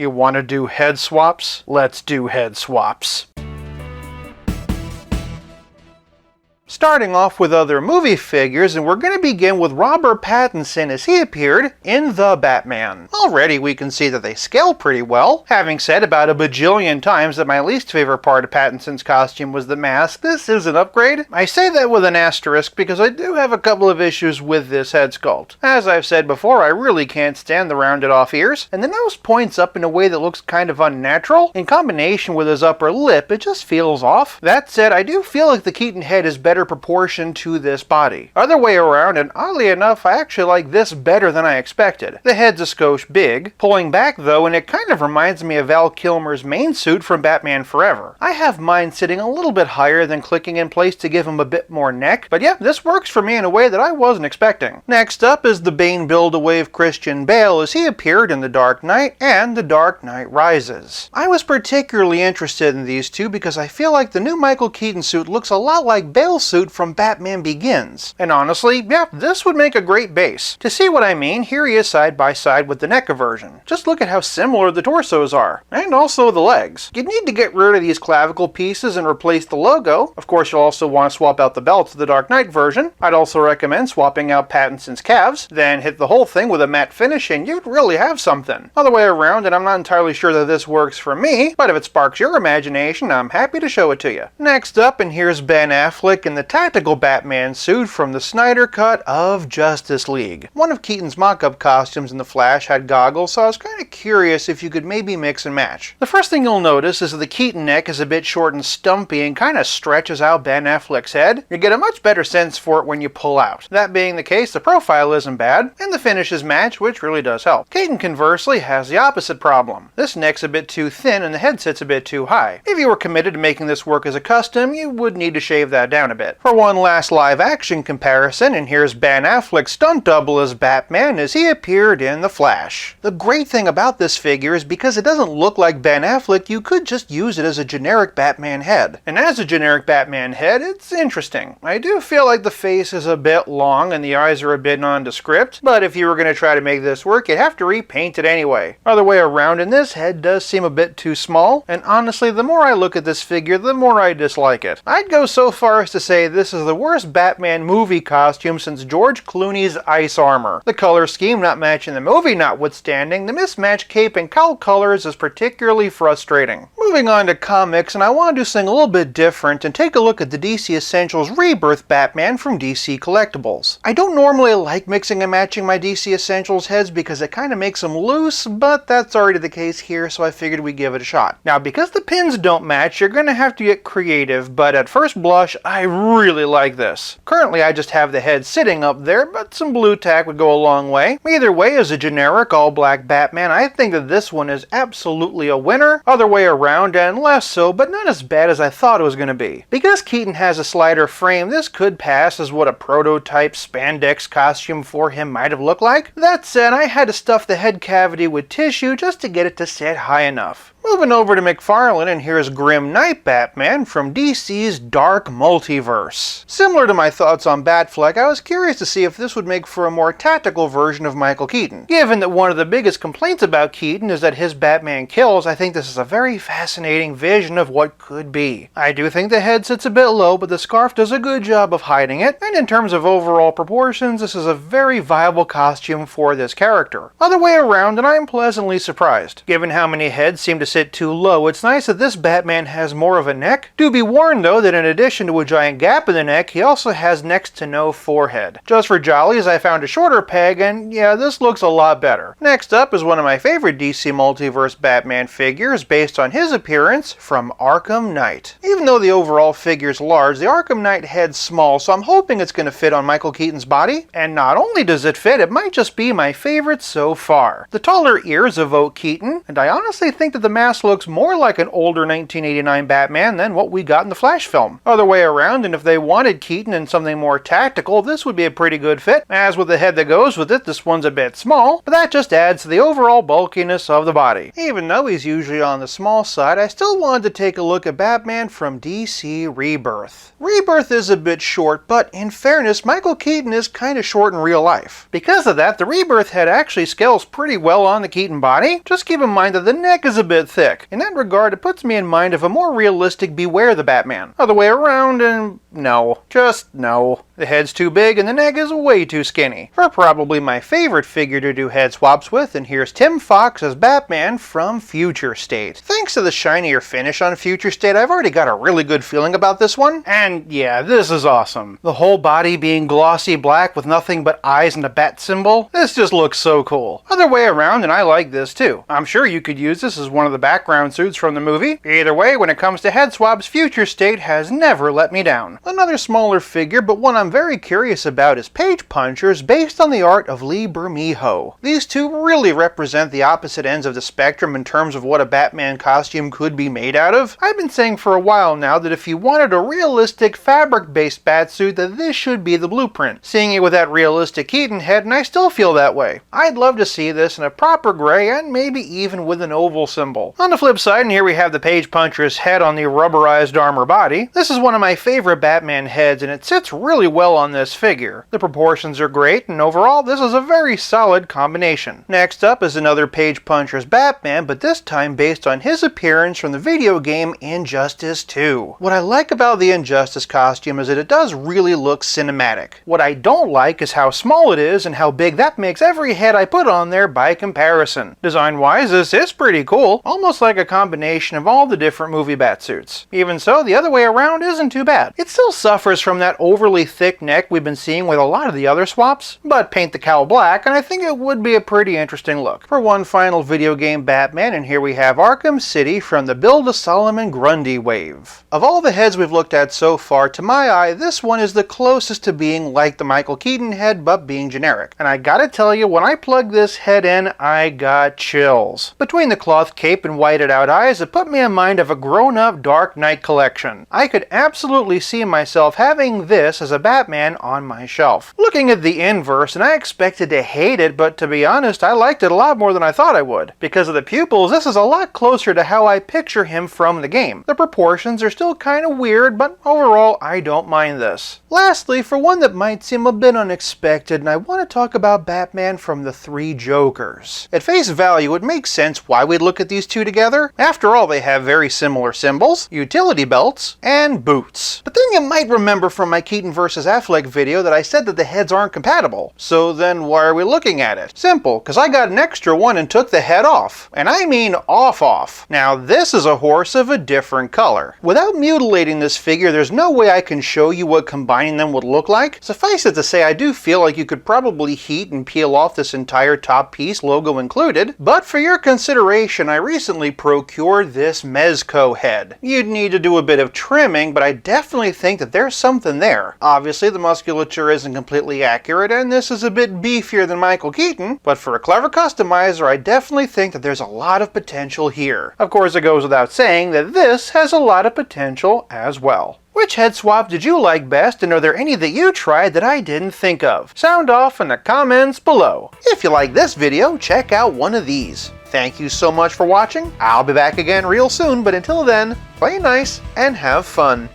You want to do head swaps? Let's do head swaps. Starting off with other movie figures, and we're going to begin with Robert Pattinson as he appeared in The Batman. Already we can see that they scale pretty well. Having said about a bajillion times that my least favorite part of Pattinson's costume was the mask, this is an upgrade. I say that with an asterisk because I do have a couple of issues with this head sculpt. As I've said before, I really can't stand the rounded off ears, and the nose points up in a way that looks kind of unnatural. In combination with his upper lip, it just feels off. That said, I do feel like the Keaton head is better proportion to this body. Other way around, and oddly enough, I actually like this better than I expected. The head's a skosh big, pulling back though, and it kind of reminds me of Val Kilmer's main suit from Batman Forever. I have mine sitting a little bit higher than clicking in place to give him a bit more neck, but yeah, this works for me in a way that I wasn't expecting. Next up is the Bane build-away of Christian Bale as he appeared in The Dark Knight and The Dark Knight Rises. I was particularly interested in these two because I feel like the new Michael Keaton suit looks a lot like Bale's suit from Batman Begins. And honestly, yeah, this would make a great base. To see what I mean, here he is side by side with the NECA version. Just look at how similar the torsos are, and also the legs. You'd need to get rid of these clavicle pieces and replace the logo. Of course, you'll also want to swap out the belt to the Dark Knight version. I'd also recommend swapping out Pattinson's calves, then hit the whole thing with a matte finish and you'd really have something. Other way around, and I'm not entirely sure that this works for me, but if it sparks your imagination, I'm happy to show it to you. Next up, and here's Ben Affleck in the tactical Batman suit from the Snyder Cut of Justice League. One of Keaton's mock-up costumes in The Flash had goggles, so I was kind of curious if you could maybe mix and match. The first thing you'll notice is that the Keaton neck is a bit short and stumpy and kind of stretches out Ben Affleck's head. You get a much better sense for it when you pull out. That being the case, the profile isn't bad, and the finishes match, which really does help. Keaton conversely has the opposite problem. This neck's a bit too thin and the head sits a bit too high. If you were committed to making this work as a custom, you would need to shave that down a bit. For one last live-action comparison, and here's Ben Affleck's stunt double as Batman as he appeared in The Flash. The great thing about this figure is because it doesn't look like Ben Affleck, you could just use it as a generic Batman head. And as a generic Batman head, it's interesting. I do feel like the face is a bit long and the eyes are a bit nondescript, but if you were going to try to make this work, you'd have to repaint it anyway. Other way around, and this head does seem a bit too small, and honestly, the more I look at this figure, the more I dislike it. I'd go so far as to say this is the worst Batman movie costume since George Clooney's ice armor. The color scheme not matching the movie notwithstanding, the mismatched cape and cowl colors is particularly frustrating. Moving on to comics, and I want to do something a little bit different and take a look at the DC Essentials Rebirth Batman from DC Collectibles. I don't normally like mixing and matching my DC Essentials heads because it kind of makes them loose, but that's already the case here, so I figured we'd give it a shot. Now, because the pins don't match, you're going to have to get creative, but at first blush, I really like this. Currently, I just have the head sitting up there, but some blue tack would go a long way. Either way, as a generic all-black Batman, I think that this one is absolutely a winner. Other way around, and less so, but not as bad as I thought it was going to be. Because Keaton has a slider frame, this could pass as what a prototype spandex costume for him might have looked like. That said, I had to stuff the head cavity with tissue just to get it to sit high enough. Moving over to McFarlane, and here's Grim Knight Batman from DC's Dark Multiverse. Similar to my thoughts on Batfleck, I was curious to see if this would make for a more tactical version of Michael Keaton. Given that one of the biggest complaints about Keaton is that his Batman kills, I think this is a very fascinating vision of what could be. I do think the head sits a bit low, but the scarf does a good job of hiding it, and in terms of overall proportions, this is a very viable costume for this character. Other way around, and I am pleasantly surprised. Given how many heads seem to sit too low, it's nice that this Batman has more of a neck. Do be warned though that in addition to a giant gap in the neck, he also has next to no forehead. Just for jollies, I found a shorter peg, and yeah, this looks a lot better. Next up is one of my favorite DC Multiverse Batman figures based on his appearance from Arkham Knight. Even though the overall figure's large, the Arkham Knight head's small, so I'm hoping it's going to fit on Michael Keaton's body. And not only does it fit, it might just be my favorite so far. The taller ears evoke Keaton, and I honestly think that the mask looks more like an older 1989 Batman than what we got in the Flash film. Other way around, and if they wanted Keaton in something more tactical, this would be a pretty good fit. As with the head that goes with it, this one's a bit small, but that just adds to the overall bulkiness of the body. Even though he's usually on the small side, I still wanted to take a look at Batman from DC Rebirth. Rebirth is a bit short, but in fairness, Michael Keaton is kinda short in real life. Because of that, the Rebirth head actually scales pretty well on the Keaton body. Just keep in mind that the neck is a bit thick. In that regard, it puts me in mind of a more realistic Beware the Batman. Other way around, and no. Just no. The head's too big and the neck is way too skinny. For probably my favorite figure to do head swaps with, and here's Tim Fox as Batman from Future State. Thanks to the shinier finish on Future State, I've already got a really good feeling about this one. And yeah, this is awesome. The whole body being glossy black with nothing but eyes and a bat symbol. This just looks so cool. Other way around, and I like this too. I'm sure you could use this as one of the background suits from the movie. Either way, when it comes to head swaps, Future State has never let me down. Another smaller figure, but one I'm very curious about, is Page Punchers, based on the art of Lee Bermejo. These two really represent the opposite ends of the spectrum in terms of what a Batman costume could be made out of. I've been saying for a while now that if you wanted a realistic fabric-based batsuit, that this should be the blueprint. Seeing it with that realistic Keaton head, and I still feel that way. I'd love to see this in a proper gray and maybe even with an oval symbol. On the flip side, and here we have the Page Puncher's head on the rubberized armor body. This is one of my favorite Batman heads, and it sits really well on this figure. The proportions are great, and overall this is a very solid combination. Next up is another Page Puncher's Batman, but this time based on his appearance from the video game Injustice 2. What I like about the Injustice costume is that it does really look cinematic. What I don't like is how small it is and how big that makes every head I put on there by comparison. Design-wise, this is pretty cool, almost like a combination of all the different movie Batsuits. Even so, the other way around isn't too bad. It still suffers from that overly thick neck we've been seeing with a lot of the other swaps, but paint the cowl black and I think it would be a pretty interesting look. For one final video game Batman, and here we have Arkham City from the Bill de Solomon Grundy wave. Of all the heads we've looked at so far, to my eye, this one is the closest to being like the Michael Keaton head, but being generic. And I gotta tell you, when I plugged this head in, I got chills. Between the cloth cape and whited out eyes, it put me in mind of a grown-up Dark Knight collection. I could absolutely see myself having this as a Batman on my shelf. Looking at the inverse, and I expected to hate it, but to be honest, I liked it a lot more than I thought I would. Because of the pupils, this is a lot closer to how I picture him from the game. The proportions are still kind of weird, but overall, I don't mind this. Lastly, for one that might seem a bit unexpected, and I want to talk about Batman from the Three Jokers. At face value, it makes sense why we'd look at these two together. After all, they have very similar symbols, utility belts, and boots. But then you might remember from my Keaton vs. Affleck video that I said that the heads aren't compatible. So then why are we looking at it? Simple, because I got an extra one and took the head off. And I mean off. Now this is a horse of a different color. Without mutilating this figure, there's no way I can show you what combining them would look like. Suffice it to say, I do feel like you could probably heat and peel off this entire top piece, logo included. But for your consideration, I recently procured this Mezco head. You'd need to do a bit of trimming, but I definitely think that there's something there. Obviously, the musculature isn't completely accurate, and this is a bit beefier than Michael Keaton, but for a clever customizer, I definitely think that there's a lot of potential here. Of course, it goes without saying that this has a lot of potential as well. Which head swap did you like best, and are there any that you tried that I didn't think of? Sound off in the comments below. If you like this video, check out one of these. Thank you so much for watching. I'll be back again real soon, but until then, play nice and have fun.